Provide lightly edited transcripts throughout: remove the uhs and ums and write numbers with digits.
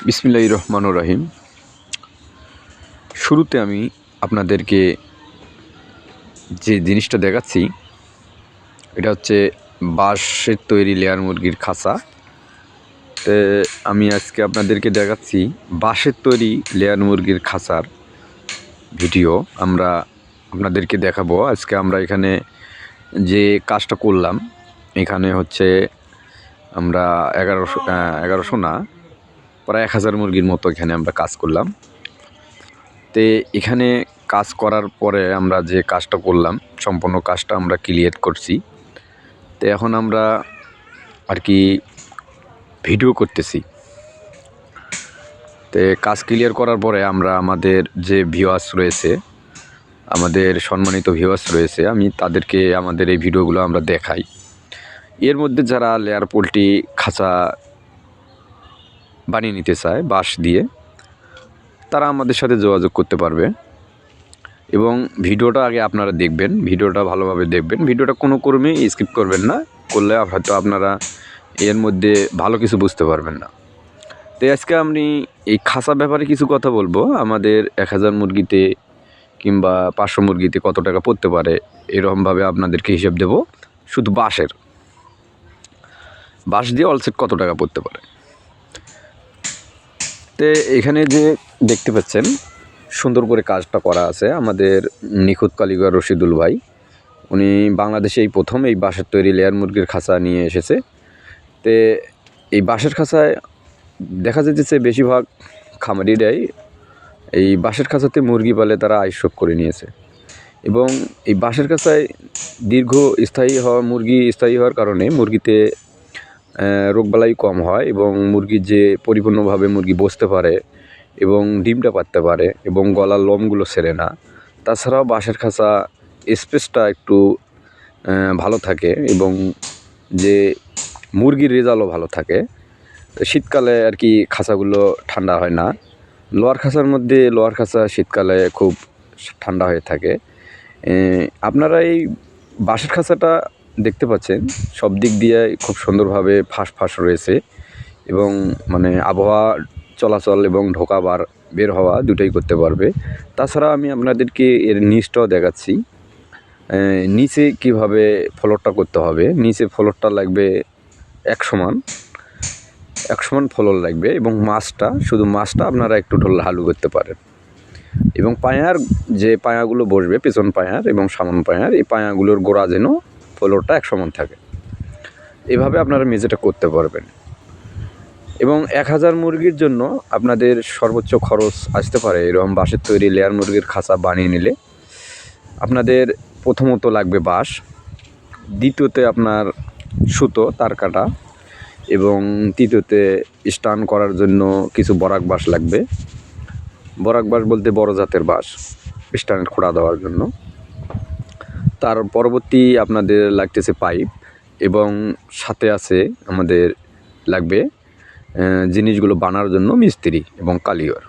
বিসমিল্লাহির রহমানির রহিম। শুরুতে আমি আপনাদেরকে যে জিনিসটা দেখাচ্ছি এটা হচ্ছে বাঁশের তৈরি লেয়ার মুরগির খাঁচা। আমি আজকে আপনাদেরকে দেখাচ্ছি বাঁশের তৈরি লেয়ার মুরগির খাঁচার ভিডিও আমরা আপনাদেরকে দেখাবো। আজকে আমরা এখানে যে কাজটা করলাম এখানে হচ্ছে আমরা 1100 না প্রায় 1000 মুরগির মতো এখানে আমরা কাজ করলাম। এখানে কাজ করার পরে আমরা যে কাজটা করলাম সম্পূর্ণ কাজটা আমরা ক্লিয়ার করছি। এখন আমরা আর কি ভিডিও করতেছি। কাজ ক্লিয়ার করার পরে আমরা আমাদের যে ভিউয়ার্স রয়েছে, আমাদের সম্মানিত ভিউয়ার্স রয়েছে, আমি তাদেরকে আমাদের এই ভিডিওগুলো আমরা দেখাই। এর মধ্যে যারা লেয়ার পোল্ট্রি খাঁচা বানিয়ে নিতে চায় বাঁশ দিয়ে, তারা আমাদের সাথে যোগাযোগ করতে পারবে। এবং ভিডিওটা আগে আপনারা দেখবেন, ভিডিওটা ভালোভাবে দেখবেন, ভিডিওটা কোনো ক্রমেই স্কিপ করবেন না, করলে হয়তো আপনারা এর মধ্যে ভালো কিছু বুঝতে পারবেন না। আজকে আমি এই খাঁচা ব্যাপারে কিছু কথা বলবো। আমাদের 1000 মুরগিতে কিংবা 500 মুরগিতে কত টাকা পড়তে পারে এরকমভাবে আপনাদেরকে হিসেব দেব। শুধু বাঁশ দিয়ে অলসেট কত টাকা পড়তে পারে। এখানে যে দেখতে পাচ্ছেন সুন্দর করে কাজটা করা আছে আমাদের নিখুঁত কারিগর রশিদুল ভাই। উনি বাংলাদেশে এই প্রথম এই বাঁশের তৈরি লেয়ার মুরগির খাঁচা নিয়ে এসেছে। এই বাঁশের খাঁচায় দেখা যাচ্ছে বেশিরভাগ খামারিরাই এই বাঁশের খাঁচাতে মুরগি পালে তারা আইসব করে নিয়েছে। এবং এই বাঁশের খাঁচায় মুরগি স্থায়ী হওয়ার কারণে মুরগিতে রোগবালাই কম হয় এবং মুরগি যে পরিপূর্ণভাবে মুরগি বসতে পারে এবং ডিমটা পাড়তে পারে এবং গলার লোমগুলো ছেড়ে না। তাছাড়াও বাঁশের খাঁচা স্পেসটা একটু ভালো থাকে এবং যে মুরগির রেজাল্টও ভালো থাকে। শীতকালে আর কি খাঁচাগুলো ঠান্ডা হয় না। লোয়ার খাঁচা শীতকালে খুব ঠান্ডা হয়ে থাকে। আপনারা এই বাঁশের খাঁচাটা দেখতে পাচ্ছেন সব দিক দিয়ে খুব সুন্দরভাবে ফাঁস রয়েছে এবং মানে আবহাওয়া চলাচল এবং ঢোকা বের হওয়া দুটোই করতে পারবে। তাছাড়া আমি আপনাদেরকে এর নিচটাও দেখাচ্ছি। নিচে কিভাবে ফ্লোরটা করতে হবে। নিচে ফ্লোরটা লাগবে এক সমান ফ্লোর লাগবে এবং শুধু মাছটা আপনারা একটু ঢালু করতে পারেন। এবং যে পায়াগুলো বসবে, পেছন পায়ার এবং সামন পায়ার, এই পায়াগুলোর গোড়া যেন ফ্লোরটা এক সমান থাকে। এভাবে আপনারা মেঝেটা করতে পারবেন। এবং 1000 মুরগির জন্য আপনাদের সর্বোচ্চ খরচ আসতে পারে এরকম বাঁশের তৈরি লেয়ার মুরগির খাঁচা বানিয়ে নিলে আপনাদের প্রথমত লাগবে বাঁশ, দ্বিতীয়তে আপনার সুতো তার কাটা এবং তৃতীয়তে স্টান করার জন্য কিছু বরাক বাঁশ লাগবে। বরাক বাঁশ বলতে বড় জাতের বাঁশ স্টানের খোঁড়া দেওয়ার জন্য। তার পরবর্তী আপনাদের লাগতেছে পাইপ এবং সাথে আছে আমাদের লাগবে জিনিসগুলো বানার জন্য মিস্ত্রি এবং কারিগর।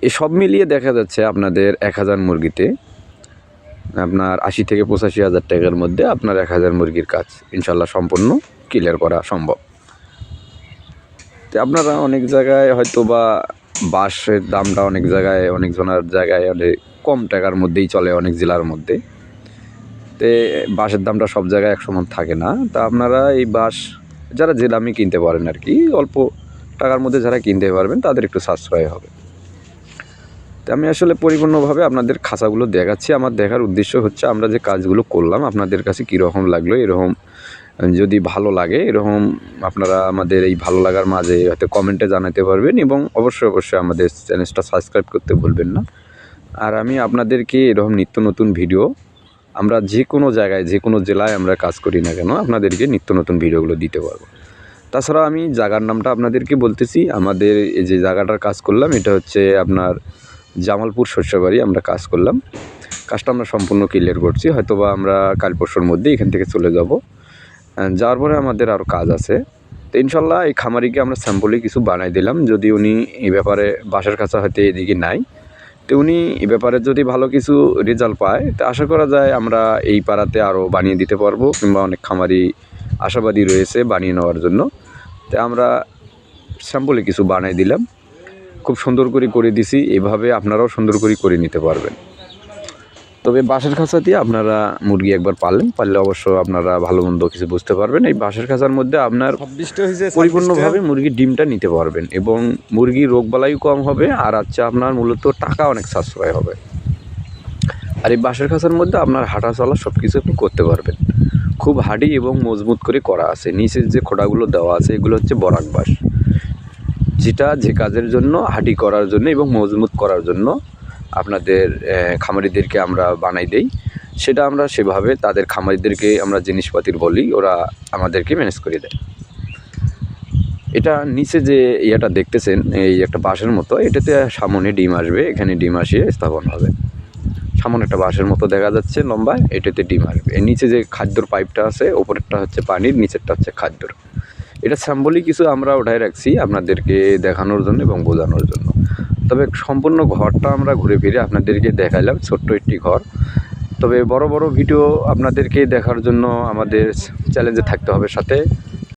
এসব মিলিয়ে দেখা যাচ্ছে আপনাদের 1000 মুরগিতে আপনার 80 থেকে 85 হাজার টাকার মধ্যে আপনার 1000 মুরগির কাজ ইনশাল্লাহ সম্পূর্ণ ক্লিয়ার করা সম্ভব। আপনারা অনেক জায়গায় হয়তো বা বাঁশের দামটা অনেক জায়গায় অনেক কম টাকার মধ্যেই চলে অনেক জেলার মধ্যে। বাঁশের দামটা সব জায়গায় এক সমান থাকে না। আপনারা এই বাঁশ যারা যে দামে কিনতে পারেন আর কি, অল্প টাকার মধ্যে যারা কিনতে পারবেন তাদের একটু সাশ্রয় হবে। আমি আসলে পরিপূর্ণভাবে আপনাদের খাঁচাগুলো দেখাচ্ছি। আমার দেখার উদ্দেশ্য হচ্ছে আমরা যে কাজগুলো করলাম আপনাদের কাছে কীরকম লাগলো। এরকম যদি ভালো লাগে এরকম আপনারা আমাদের এই ভালো লাগার মাঝে হয়তো কমেন্টে জানাতে পারবেন এবং অবশ্যই আমাদের চ্যানেলটা সাবস্ক্রাইব করতে ভুলবেন না। আর আমি আপনাদেরকে এরকম নিত্য নতুন ভিডিও আমরা যে কোনো জায়গায় যে কোনো জেলায় আমরা কাজ করি না কেন আপনাদেরকে নিত্য নতুন ভিডিওগুলো দিতে পারবো। তাছাড়া আমি জায়গার নামটা আপনাদেরকে বলতেছি। আমাদের এই যে জায়গাটার কাজ করলাম এটা হচ্ছে আপনার জামালপুর শস্যবাড়ি আমরা কাজ করলাম। কাজটা আমরা সম্পূর্ণ ক্লিয়ার করছি। হয়তোবা আমরা কাল পরশুর মধ্যে এখান থেকে চলে যাব। যাওয়ার পরে আমাদের আরও কাজ আছে। ইনশাল্লাহ এই খামারিকে আমরা স্যাম্পলে কিছু বানাই দিলাম। যদি উনি এই ব্যাপারে বাঁশের খাঁচা হয়তো এদিকে নাই, উনি এ ব্যাপারে যদি ভালো কিছু রেজাল্ট পায় তা আশা করা যায় আমরা এই পাড়াতে আরও বানিয়ে দিতে পারবো কিংবা অনেক খামারি আশাবাদী রয়েছে বানিয়ে নেওয়ার জন্য। আমরা স্যাম্পলে কিছু বানাই দিলাম, খুব সুন্দর করে দিছি। এভাবে আপনারাও সুন্দর করে নিতে পারবেন। তবে বাঁশের খাঁচা দিয়ে আপনারা মুরগি একবার পারলে অবশ্য আপনারা ভালো মন্দ কিছু বুঝতে পারবেন। এই বাঁশের খাঁচার মধ্যে আপনার পরিপূর্ণভাবে মুরগির ডিমটা নিতে পারবেন এবং মুরগির রোগবালাইও কম হবে, আর আপনার মূলত টাকা অনেক সাশ্রয় হবে। আর এই বাঁশের খাঁচার মধ্যে আপনার হাঁটা চলা সব কিছু আপনি করতে পারবেন। খুব হার্ডি এবং মজবুত করে করা আছে। নিচের যে খোঁড়াগুলো দেওয়া আছে এগুলো হচ্ছে বরাক বাঁশ, যেটা যে কাজের জন্য হাঁডি করার জন্য এবং মজবুত করার জন্য আপনাদের খামারিদেরকে আমরা বানাই দেই, সেটা আমরা সেভাবে তাদের খামারিদেরকে আমরা জিনিসপাতির বলি, ওরা আমাদেরকে ম্যানেজ করে দেয়। এটা নিচে যে ইয়েটা দেখতেছেন, এই একটা বাঁশের মতো, এটাতে সামনে ডিম আসবে, এখানে ডিম আসিয়ে স্থাপন হবে। সামনে একটা বাঁশের মতো দেখা যাচ্ছে লম্বা, এটাতে ডিম আসবে। এর নিচে যে খাদ্যর পাইপটা আছে, ওপরেরটা হচ্ছে পানির, নিচেরটা হচ্ছে খাদ্যর। এটা স্যাম্পলই কিছু আমরা উঠায় রাখছি আপনাদেরকে দেখানোর জন্য এবং বোঝানোর জন্য। তবে সম্পূর্ণ ঘরটা আমরা ঘুরে ফিরে আপনাদেরকে দেখাইলাম, ছোট্ট একটি ঘর। তবে বড় ভিডিও আপনাদেরকে দেখার জন্য আমাদের চ্যালেঞ্জে থাকতে হবে সাথে।